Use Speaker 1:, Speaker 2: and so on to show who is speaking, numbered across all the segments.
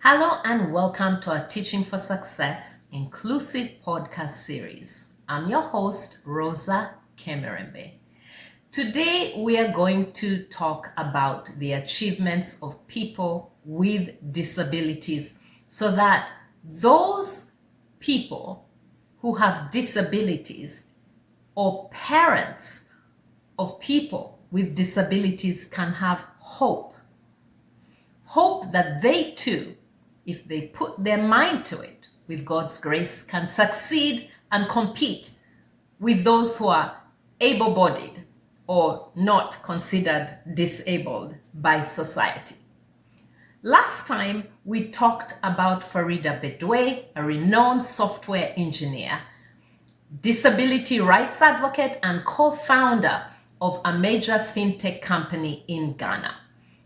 Speaker 1: Hello and welcome to our Teaching for Success inclusive podcast series. I'm your host, Rosa Kemerembe. Today we are going to talk about the achievements of people with disabilities so that those people who have disabilities or parents of people with disabilities can have hope. Hope that they too, if they put their mind to it, with God's grace, can succeed and compete with those who are able-bodied or not considered disabled by society. Last time, we talked about Farida Bedwe, a renowned software engineer, disability rights advocate, and co-founder of a major fintech company in Ghana.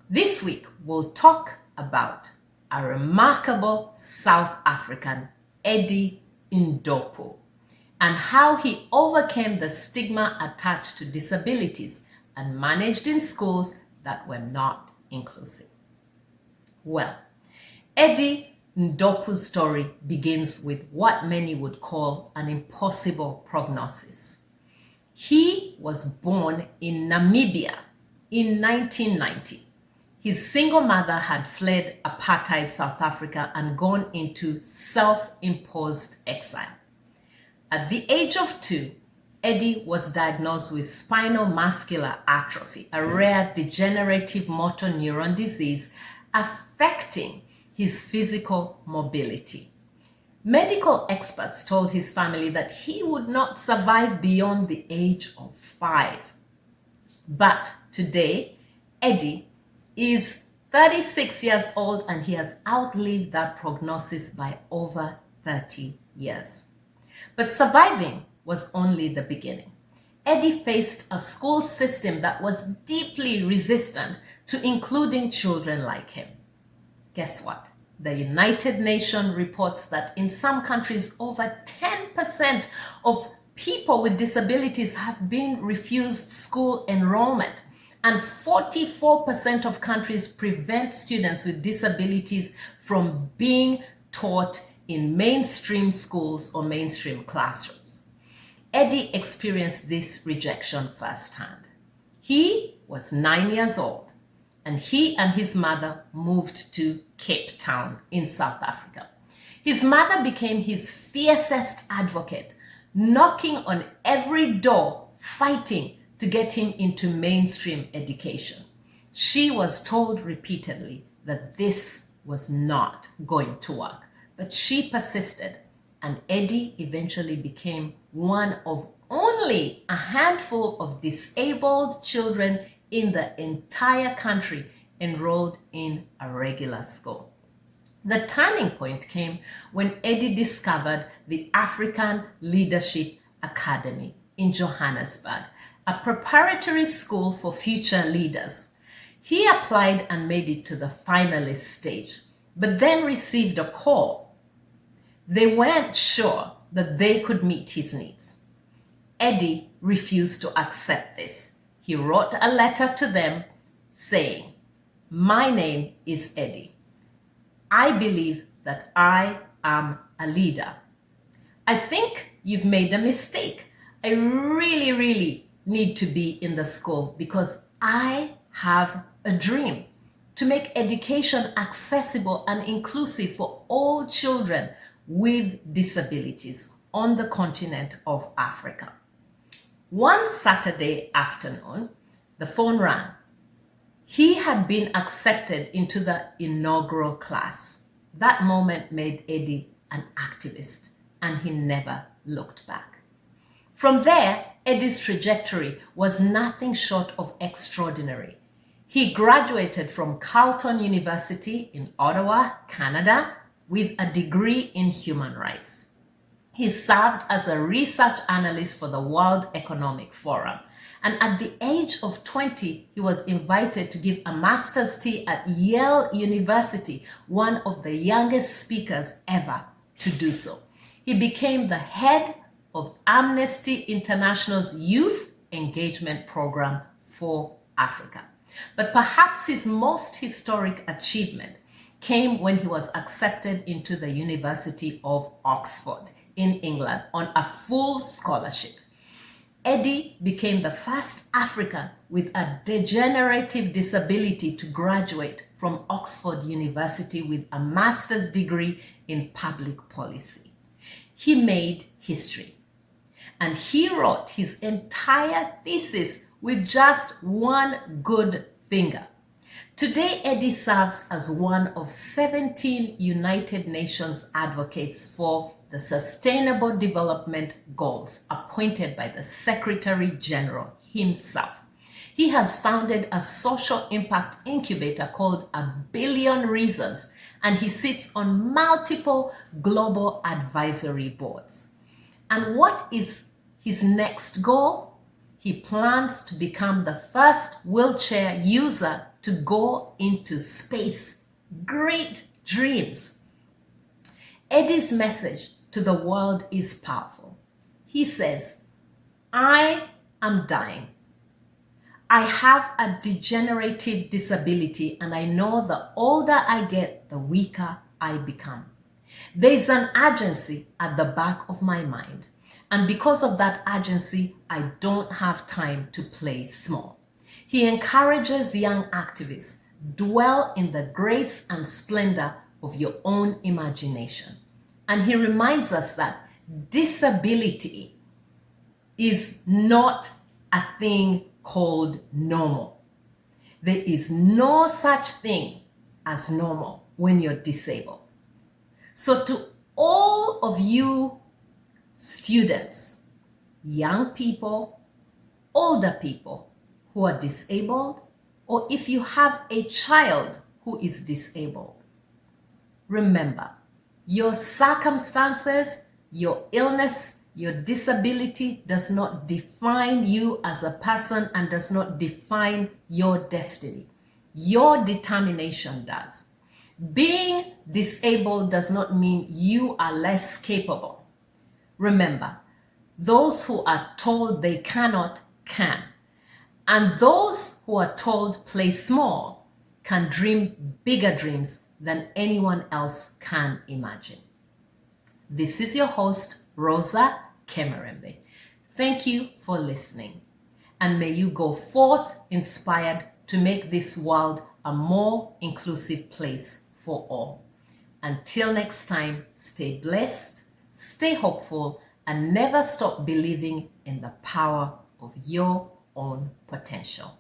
Speaker 1: This week, we'll talk about a remarkable South African, Eddie Ndopu, and how he overcame the stigma attached to disabilities and managed in schools that were not inclusive. Well, Eddie Ndopu's story begins with what many would call an impossible prognosis. He was born in Namibia in 1990. His single mother had fled apartheid South Africa and gone into self-imposed exile. At the age of 2, Eddie was diagnosed with spinal muscular atrophy, a rare degenerative motor neuron disease affecting his physical mobility. Medical experts told his family that he would not survive beyond the age of 5. But today, Eddie is 36 years old and he has outlived that prognosis by over 30 years. But surviving was only the beginning. Eddie faced a school system that was deeply resistant to including children like him. Guess what? The United Nations reports that in some countries, over 10% of people with disabilities have been refused school enrollment. And 44% of countries prevent students with disabilities from being taught in mainstream schools or mainstream classrooms. Eddie experienced this rejection firsthand. He was 9 years old, and he and his mother moved to Cape Town in South Africa. His mother became his fiercest advocate, knocking on every door, fighting to get him into mainstream education. She was told repeatedly that this was not going to work, but she persisted, and Eddie eventually became one of only a handful of disabled children in the entire country enrolled in a regular school. The turning point came when Eddie discovered the African Leadership Academy in Johannesburg, a preparatory school for future leaders. He applied and made it to the finalist stage, but then received a call. They weren't sure that they could meet his needs. Eddie refused to accept this. He wrote a letter to them saying, "My name is Eddie. I believe that I am a leader. I think you've made a mistake. I really need to be in the school because I have a dream to make education accessible and inclusive for all children with disabilities on the continent of Africa." One Saturday afternoon, the phone rang. He had been accepted into the inaugural class. That moment made Eddie an activist, and he never looked back. From there, Eddie's trajectory was nothing short of extraordinary. He graduated from Carleton University in Ottawa, Canada, with a degree in human rights. He served as a research analyst for the World Economic Forum. And at the age of 20, he was invited to give a master's tea at Yale University, one of the youngest speakers ever to do so. He became the head of Amnesty International's Youth Engagement Program for Africa. But perhaps his most historic achievement came when he was accepted into the University of Oxford in England on a full scholarship. Eddie became the first African with a degenerative disability to graduate from Oxford University with a master's degree in public policy. He made history, and he wrote his entire thesis with just one good finger. Today, Eddie serves as one of 17 United Nations advocates for the Sustainable Development Goals appointed by the Secretary General himself. He has founded a social impact incubator called A Billion Reasons, and he sits on multiple global advisory boards. And what is his next goal? He plans to become the first wheelchair user to go into space. Great dreams. Eddie's message to the world is powerful. He says, I am dying. I have a degenerative disability, and I know the older I get, the weaker I become. There's an urgency at the back of my mind, and because of that urgency, I don't have time to play small. He encourages young activists, dwell in the grace and splendor of your own imagination. And he reminds us that disability is not a thing called normal. There is no such thing as normal when you're disabled. So to all of you students, young people, older people who are disabled, or if you have a child who is disabled, remember, your circumstances, your illness, your disability does not define you as a person and does not define your destiny. Your determination does. Being disabled does not mean you are less capable. Remember, those who are told they cannot, can. And those who are told play small can dream bigger dreams than anyone else can imagine. This is your host, Rosa Kemerembe. Thank you for listening, and may you go forth inspired to make this world a more inclusive place for all. Until next time, stay blessed, stay hopeful, and never stop believing in the power of your own potential.